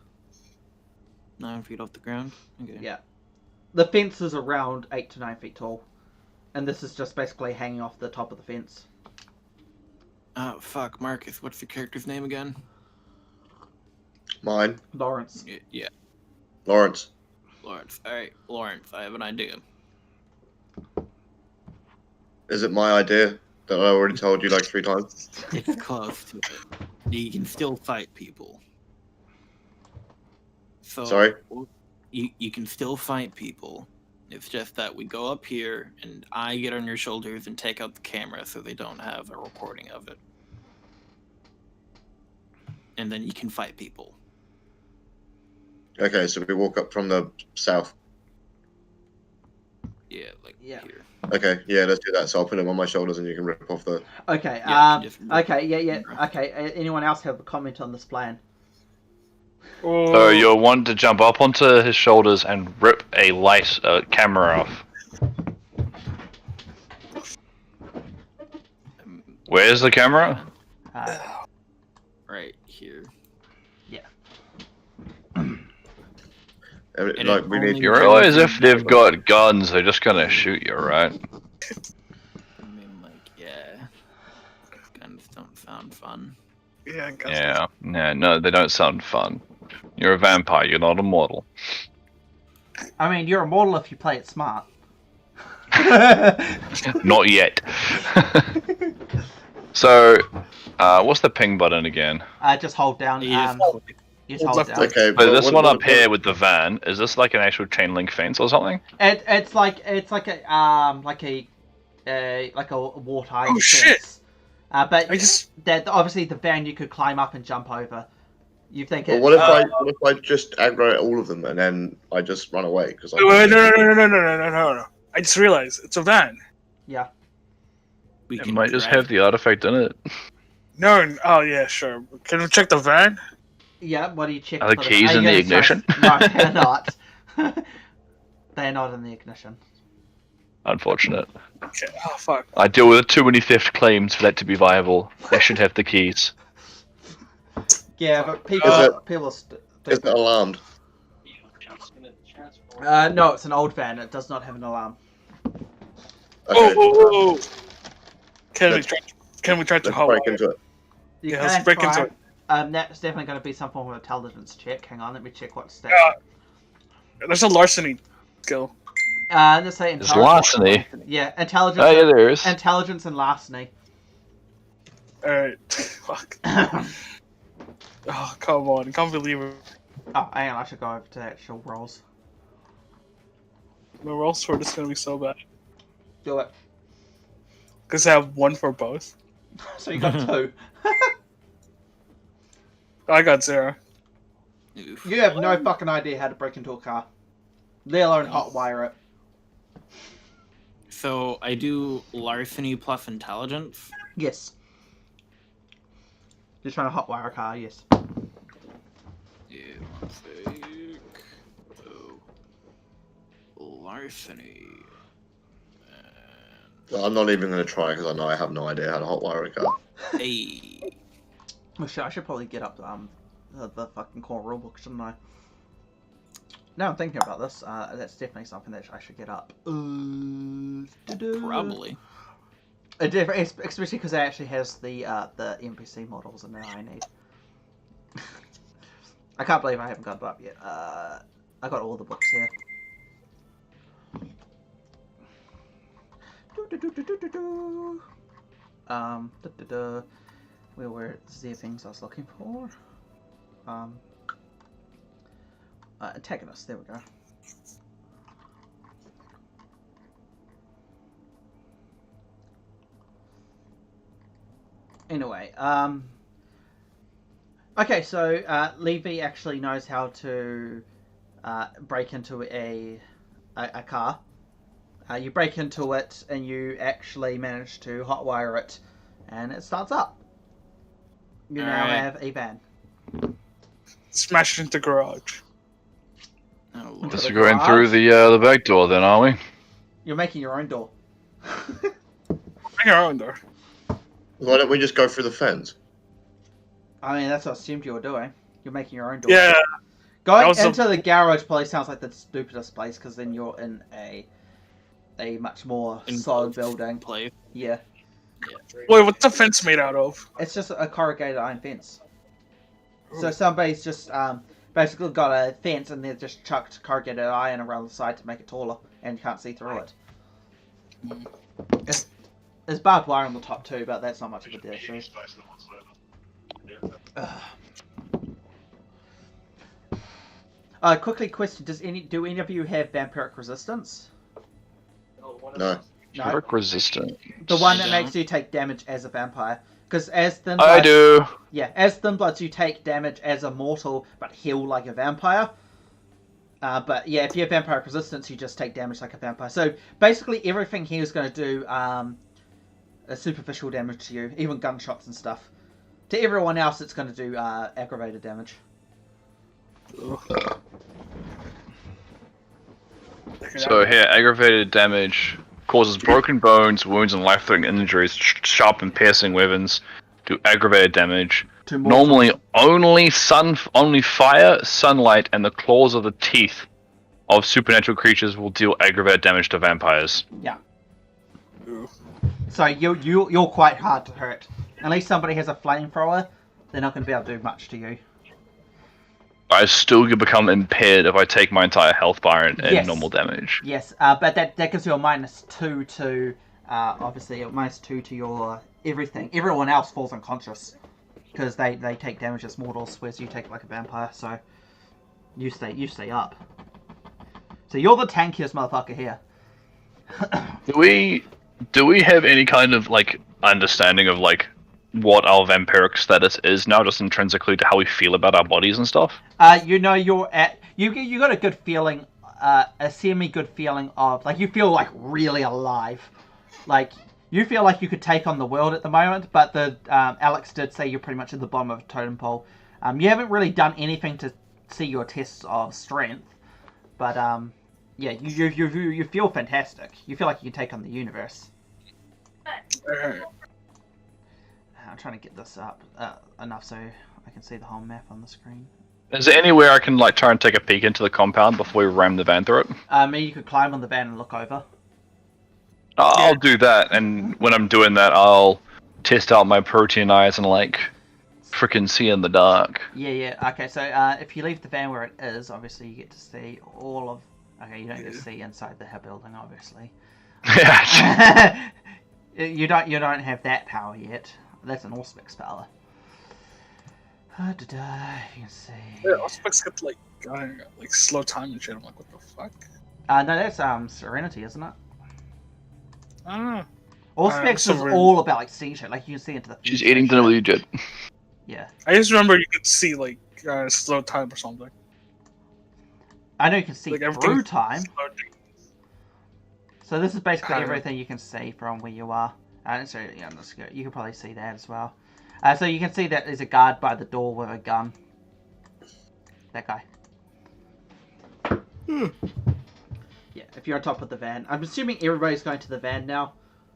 9 feet off the ground. Okay. Yeah. The fence is around 8 to 9 feet tall, and this is just basically hanging off the top of the fence. Oh fuck, Marcus. What's the character's name again? Mine. Lawrence. Yeah, Lawrence. Lawrence. All right, Lawrence. I have an idea. Is it my idea that I already told you like 3 times? It's close to it. You can still fight people. So Sorry? You can still fight people. It's just that we go up here and I get on your shoulders and take out the camera so they don't have a recording of it. And then you can fight people. Okay, so we walk up from the south. Yeah, like Yeah. here. Okay, yeah, let's do that. So I'll put him on my shoulders and you can rip off the... Okay. Yeah, just- Okay. Yeah. Okay. Anyone else have a comment on this plan? Oh, So you'll want to jump up onto his shoulders and rip a light camera off. Where's the camera? Right here. Like, it we need... only- You realize if they've got guns, they're just gonna shoot you, right? I mean, like, yeah. Guns don't sound fun. yeah, I guess. Yeah. Yeah, no, they don't sound fun. You're a vampire, you're not immortal. I mean, you're immortal if you play it smart. Not yet. So, what's the ping button again? Just hold down. You just- Just hold down. Okay, So but this what- one what- up here with the van, is this like an actual chain link fence or something? It's like a watertight Oh, shit! fence. But I just... that obviously the van you could climb up and jump over. You think But it? what if I just aggro all of them and then I just run away? Because Wait, no. I just realized it's a van. Yeah. We It can might just drag have the artifact in it. No, oh yeah, sure. Can we check the van? Yeah. What do you check? Are the for keys are you in the gonna ignition? No, they're not. They're not in the ignition. Unfortunate. Okay. Oh fuck. I deal with too many theft claims for that to be viable. They should have the keys. Yeah, but people Is do. Is it alarmed? No, it's an old van. It does not have an alarm. Okay, Oh. Can we Let's- try? Can we try to let's hold? break into it. You Yeah, let's can break try. into it. That's definitely going to be some form of intelligence check. Hang on, let me check what stats. There's a larceny skill. Let's say There's intelligence. larceny. Yeah, intelligence. Oh yeah, there is. Intelligence and larceny. Alright. Fuck. Oh come on! I can't believe it. Oh, hang on, I should go over to the actual rolls. The roll for this is gonna be so bad. Do it. Cause I have one for both. So you got 2. I got 0. Oof. You have no fucking idea how to break into a car. Let alone hotwire it. So I do larceny plus intelligence. Yes. Just trying to hotwire a car, yes. Yeah, one sec. So, larceny. Well, I'm not even going to try because I know I have no idea how to hotwire a car. Hey. Well, shit, I should probably get up the fucking core rulebook, shouldn't I? Now I'm thinking about this, that's definitely something that I should get up. Probably. Especially because it actually has the NPC models in there I need. I can't believe I haven't got it up yet. I got all the books here. Where were the things I was looking for? Antagonist, there we go. Anyway, okay, so Levy actually knows how to break into a car. You break into it and you actually manage to hotwire it, and it starts up. You now Alright. have a van. Smash into garage. Oh, Lord. Guess the we're going through garage? the back door then, are we? You're making your own door. Bring your own door. Why don't we just go through the fence? I mean, that's what I assumed you were doing. You're making your own door. Yeah. Going That was into the garage probably sounds like the stupidest place, because then you're in a much more solid building. Play. Yeah. Wait, what's the fence made out of? It's just a corrugated iron fence. So somebody's just basically got a fence and they've just chucked corrugated iron around the side to make it taller, and you can't see through it. There's barbed wire on the top too, but that's not much of a deal. Quickly question: do any of you have vampiric resistance? No. No. Stroke resistant. The one I that don't. makes you take damage as a vampire. Because as Thin I Bloods, do. yeah, as Thin Bloods you take damage as a mortal, but heal like a vampire. But yeah, if you have vampiric resistance, you just take damage like a vampire. So basically, everything here is going to do a superficial damage to you, even gunshots and stuff. To everyone else, it's going to do aggravated damage. So here, aggravated damage causes broken bones, wounds, and life-threatening injuries. Sharp and piercing weapons do aggravated damage. To mortals. Normally, only fire, sunlight, and the claws of the teeth of supernatural creatures will deal aggravated damage to vampires. Yeah. So you're quite hard to hurt. Unless somebody has a flamethrower, they're not going to be able to do much to you. I still become impaired if I take my entire health bar and Yes. normal damage. Yes, but that gives you a -2 to obviously a -2 to your everything. Everyone else falls unconscious because they take damage as mortals, whereas you take like a vampire. So you stay up. So you're the tankiest motherfucker here. Do we have any kind of like understanding of like what our vampiric status is now, just intrinsically to how we feel about our bodies and stuff? You know you got a good feeling, a semi-good feeling of like you feel like really alive, like you feel like you could take on the world at the moment. But the Alex did say you're pretty much at the bottom of a totem pole. You haven't really done anything to see your tests of strength, but yeah, you feel fantastic. You feel like you can take on the universe. I'm trying to get this up enough so I can see the whole map on the screen. Is there anywhere I can like try and take a peek into the compound before we ram the van through it? Maybe you could climb on the van and look over. I'll do that, and when I'm doing that, I'll test out my protein eyes and like frickin' see in the dark. Yeah. Okay, so if you leave the van where it is, obviously you get to see all of. Okay, you don't get to see inside the building, obviously. Yeah. You don't have that power yet. That's an Auspex power. You can see. Yeah, Auspex got like slow time and shit. I'm like, what the fuck? No, that's Serenity, isn't it? I don't know. Auspex is Serenity. all about like seeing shit. Like you can see into the future. She's eating dinner with you, Jed. Yeah. I just remember you could see like slow time or something. I know you can see Like through everything. time. So this is basically Kinda. everything you can see from where you are. So yeah, let's go. You can probably see that as well. So you can see that there's a guard by the door with a gun. That guy. Yeah, if you're on top of the van. I'm assuming everybody's going to the van now.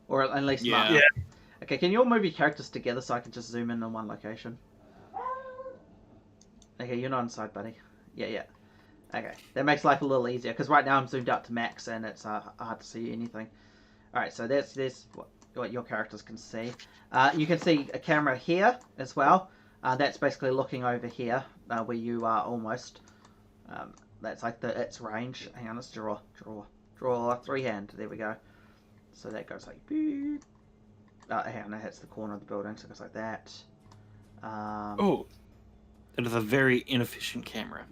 Or at least Yeah. Mark. Yeah. Okay, can you all move your characters together so I can just zoom in on one location? Okay, you're not inside, buddy. Yeah. Okay, that makes life a little easier, because right now I'm zoomed out to max and it's hard to see anything. Alright, so there's what your characters can see. You can see a camera here as well. That's basically looking over here, where you are almost. That's like its range. Hang on, let's draw three-hand. There we go. So that goes like... hang on, that hits the corner of the building, so it goes like that. Oh, That is a very inefficient camera.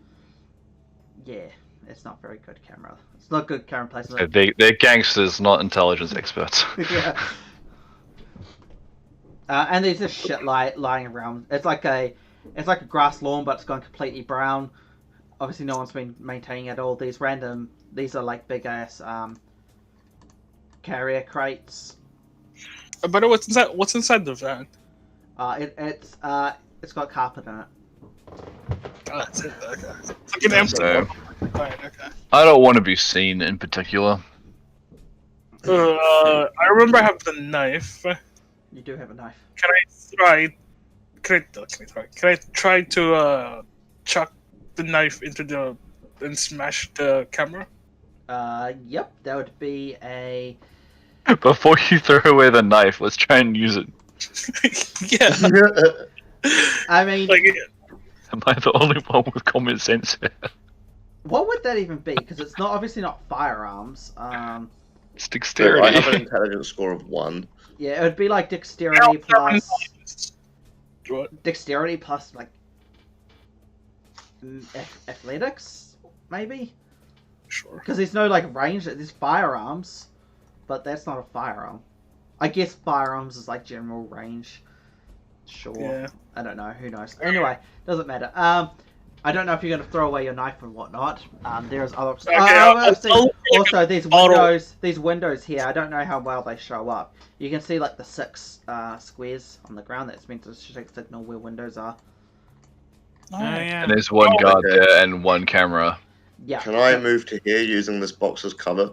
Yeah, it's not very good camera. It's not good camera placement. They're gangsters, not intelligence experts. Yeah. And there's just shit lying around. It's like a grass lawn, but it's gone completely brown. obviously no one's been maintaining it all. These are like big ass carrier crates. But what's inside? What's inside the van? It's got carpet in it. Oh, that's it. Okay. It's like an empty So, one. Fine, okay. I don't want to be seen in particular. I remember I have the knife. You do have a knife. Can I try to chuck the knife into the and smash the camera? Yep, that would be a. Before you throw away the knife, let's try and use it. Yeah. I mean, Like, Am I the only one with common sense here? what would that even be? Because it's obviously not firearms. It's So dexterity. I have an intelligence score of 1. Yeah, it would be like dexterity plus what? dexterity plus like athletics, maybe. Sure. Because there's no like range. There's firearms, but that's not a firearm. I guess firearms is like general range. Sure. Yeah. I don't know. Who knows? Anyway, doesn't matter. I don't know if you're going to throw away your knife or whatnot. There's other. Okay, Also, these windows. These windows here. I don't know how well they show up. You can see like the 6 squares on the ground. That's meant to signal where windows are. Oh yeah. And there's one guard there and one camera. Yeah. Can I move to here using this box as cover?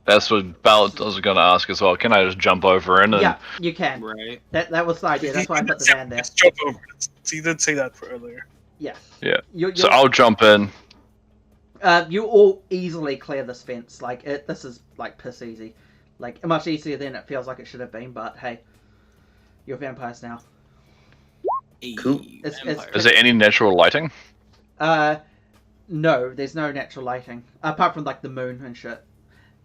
That's what I was going to ask as well. Can I just jump over in and... Yeah, you can. Right. That was the idea. That's why I put the van there. Just jump over it. So you did say that earlier. Yeah. Yeah. You So I'll jump in. you all easily clear this fence. Like this is like piss easy. Like much easier than it feels like it should have been. But hey, you're vampires now. Cool. Is there any natural lighting? No, there's no natural lighting apart from like the moon and shit.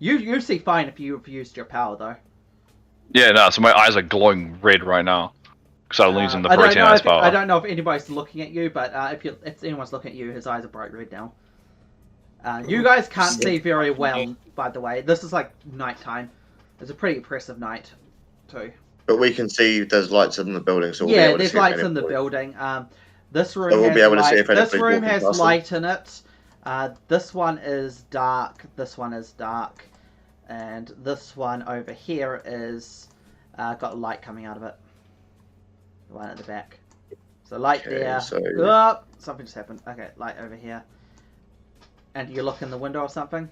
You see fine if you've used your power though. Yeah, no, so my eyes are glowing red right now. Because I'm using the I don't protein know eyes if, power. I don't know if anybody's looking at you, but if anyone's looking at you, his eyes are bright red now. You guys can't see very well, by the way. This is like nighttime. It's a pretty impressive night, too. But we can see there's lights in the building, so we'll be Yeah, able to there's see if lights in the anybody- building. This room So we'll has be able to see light. if This anybody's room walking has past light in it. This one is dark. This one is dark. And this one over here is got light coming out of it. The one at the back. So light Okay, there. so- Oh, something just happened. Okay, light over here. And you look in the window or something?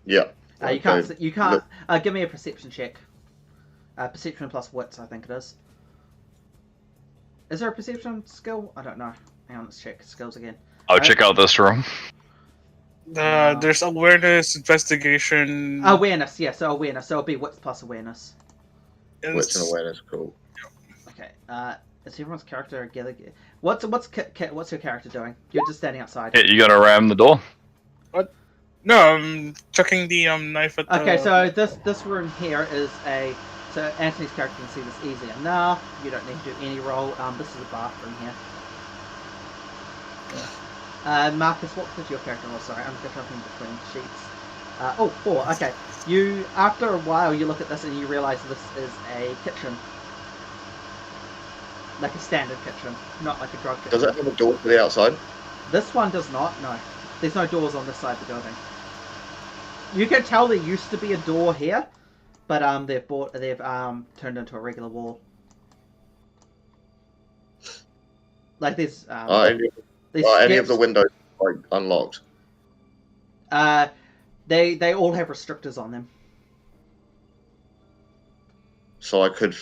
Yeah. You can't. You can't. Give me a perception check. Perception plus wits, I think it is. Is there a perception skill? I don't know. Hang on, let's check skills again. I'll check out this room. There's awareness, investigation. Awareness, yeah. So awareness. So it'll be wits plus awareness. Wits and awareness, cool. Okay. Is everyone's character together? What's your character doing? You're just standing outside. Yeah, you gotta ram the door. No, I'm chucking the knife at the... Okay, so this room here is a. So Anthony's character can see this easy enough. You don't need to do any roll. This is a bathroom here. Marcus, what was your character roll? Sorry, I'm just jumping between sheets. 4. Okay. You after a while you look at this and you realise this is a kitchen. Like a standard kitchen, not like a drug kitchen. Does it have a door to the outside? This one does not, no. There's no doors on this side of the building. You can tell there used to be a door here, but they've turned into a regular wall. Like there's Any of the windows like unlocked? They all have restrictors on them. So I could